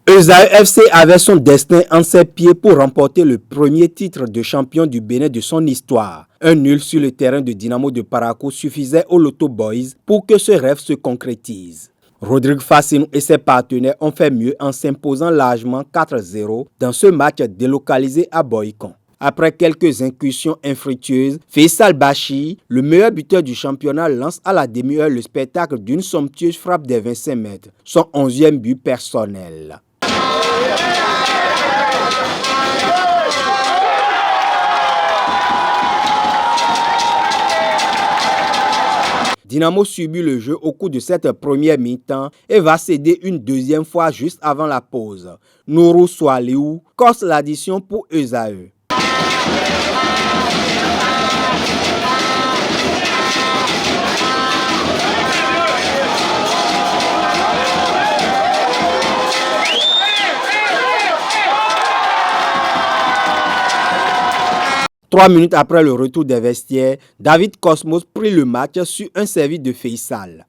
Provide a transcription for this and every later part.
Esaü FC avait son destin en ses pieds pour remporter le premier titre de champion du Bénin de son histoire. Un nul sur le terrain de Dynamo de Parakou suffisait aux Lotto Boys pour que ce rêve se concrétise. Rodrigue Fassinou et ses partenaires ont fait mieux en s'imposant largement 4-0 dans ce match délocalisé à Boycon. Après quelques incursions infructueuses, Faisal Bachi, le meilleur buteur du championnat, lance à la demi-heure le spectacle d'une somptueuse frappe des 25 mètres, son 11e but personnel. Dynamo subit le jeu au cours de cette première mi-temps et va céder une deuxième fois juste avant la pause. Nourou Swaliou corse l'addition pour Esaü. Trois minutes après le retour des vestiaires, David Cosmos prit le match sur un service de Faisal.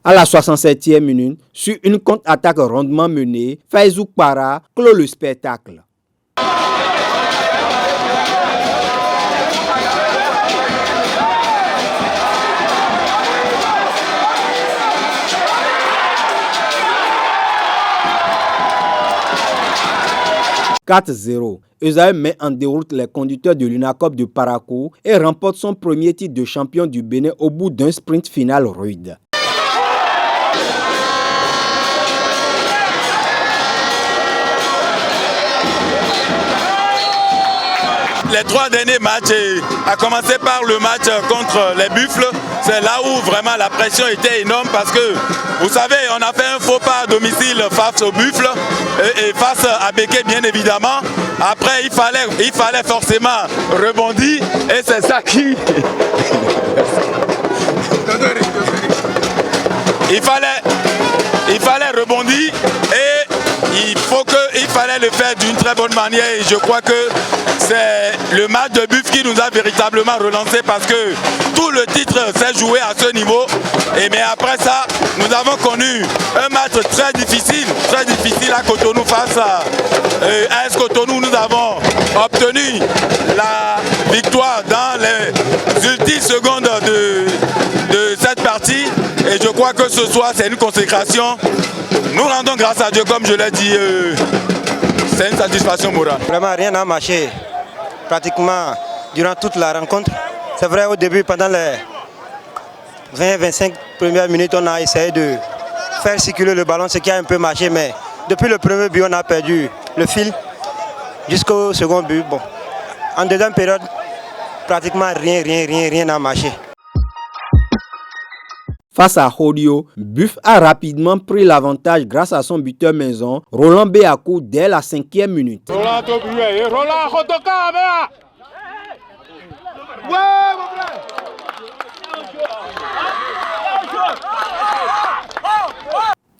À la 67e minute, sur une contre-attaque rondement menée, Faizou Para clôt le spectacle. « 4-0. Esaü met en déroute les conducteurs de l'UNACOP de Parakou et remporte son premier titre de champion du Bénin au bout d'un sprint final rude. Les trois derniers matchs, à commencer par le match contre les Buffles, c'est là où vraiment la pression était énorme parce que, vous savez, on a fait un faux pas à domicile face aux Buffles et face à Béké bien évidemment. Après, il fallait forcément rebondir et c'est ça qui... il fallait rebondir et il fallait le faire d'une très bonne manière et je crois que c'est le match de Buff qui nous a véritablement relancé parce que tout le titre s'est joué à ce niveau. Mais après ça, nous avons connu un match très difficile à Cotonou face à AS Cotonou. Nous avons obtenu la victoire dans les ultimes secondes de cette partie et je crois que ce soir c'est une consécration. Nous rendons grâce à Dieu comme je l'ai dit. C'est une satisfaction morale. Vraiment rien n'a marché. Pratiquement durant toute la rencontre. C'est vrai au début, pendant les 20-25 premières minutes, on a essayé de faire circuler le ballon, ce qui a un peu marché, mais depuis le premier but, on a perdu le fil jusqu'au second but. Bon, en deuxième période, pratiquement rien n'a marché. Face à Hodio, Buff a rapidement pris l'avantage grâce à son buteur maison, Roland Béakou, dès la 5e minute.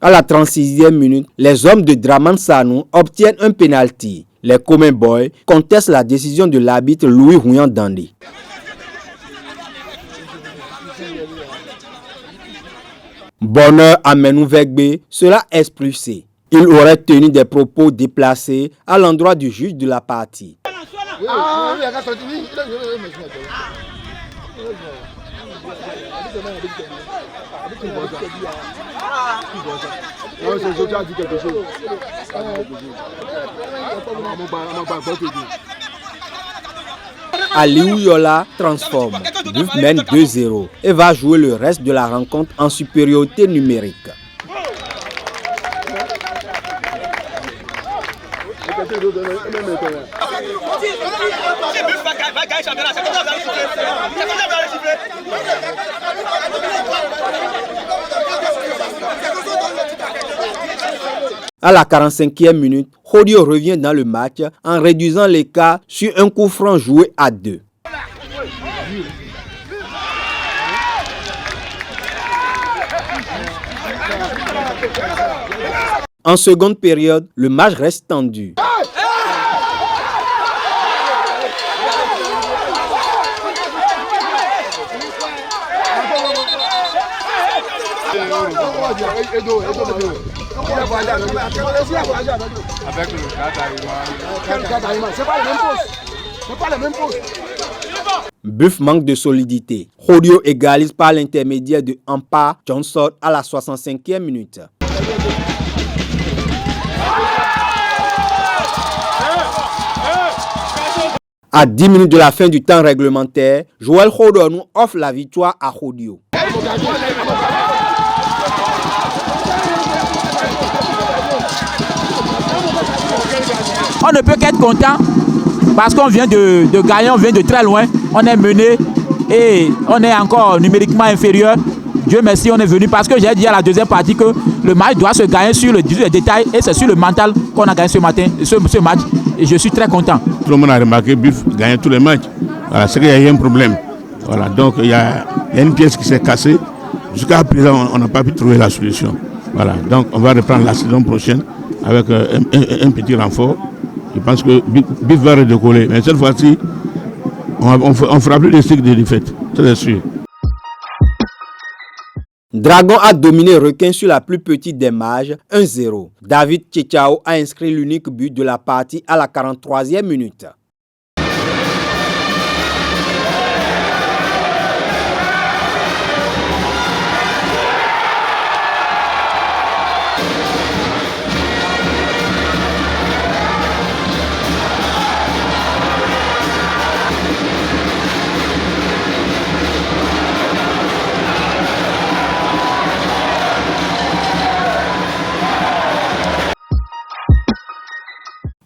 À la 36e minute, les hommes de Draman Sanou obtiennent un penalty. Les Common Boys contestent la décision de l'arbitre Louis Houyan Dandé. Bonheur à Menou Vegbe sera expulsé. Il aurait tenu des propos déplacés à l'endroit du juge de la partie. Aliou Yola transforme. Buff mène 2-0 et va jouer le reste de la rencontre en supériorité numérique. À la 45e minute, Rodio revient dans le match en réduisant l'écart sur un coup franc joué à 2. En seconde période, le match reste tendu. Buff manque de solidité. Rodio égalise par l'intermédiaire de Ampa Johnson à la 65e minute. À 10 minutes de la fin du temps réglementaire, Joël Rodon offre la victoire à Rodio. On ne peut qu'être content parce qu'on vient de gagner, on vient de très loin, on est mené et on est encore numériquement inférieur. Dieu merci, on est venu parce que j'ai dit à la deuxième partie que le match doit se gagner sur le détail et c'est sur le mental qu'on a gagné ce matin, ce match et je suis très content. Tout le monde a remarqué Buff gagner tous les matchs. Voilà, c'est qu'il y a eu un problème. Voilà, donc il y a une pièce qui s'est cassée. Jusqu'à présent, on n'a pas pu trouver la solution. Voilà, donc on va reprendre la saison prochaine avec un petit renfort. Je pense que Buff va redécoller. Mais cette fois-ci, on fera plus de cycle de défaite. C'est sûr. Dragon a dominé Requin sur la plus petite des marges, 1-0. David Tchechao a inscrit l'unique but de la partie à la 43e minute.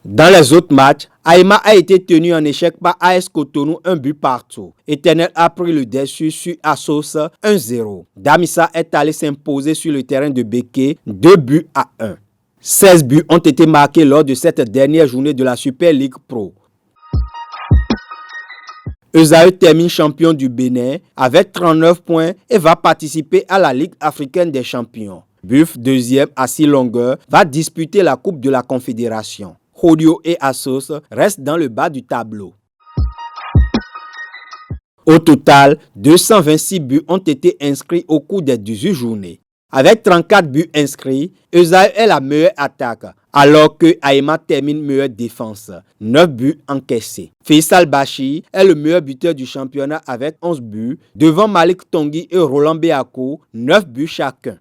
Dans les autres matchs, Aïma a été tenu en échec par AS Cotonou, un but partout. Éternel a pris le dessus sur Assos 1-0. Damissa est allé s'imposer sur le terrain de Béké 2-1. 16 buts ont été marqués lors de cette dernière journée de la Super League Pro. Esaü termine champion du Bénin avec 39 points et va participer à la Ligue africaine des champions. Buff, deuxième à 6 longueurs, va disputer la Coupe de la Confédération. Rodio et Assos restent dans le bas du tableau. Au total, 226 buts ont été inscrits au cours des 18 journées. Avec 34 buts inscrits, Esaü est la meilleure attaque, alors que Aïma termine meilleure défense, 9 buts encaissés. Faisal Bachi est le meilleur buteur du championnat avec 11 buts, devant Malik Tongui et Roland Beako, 9 buts chacun.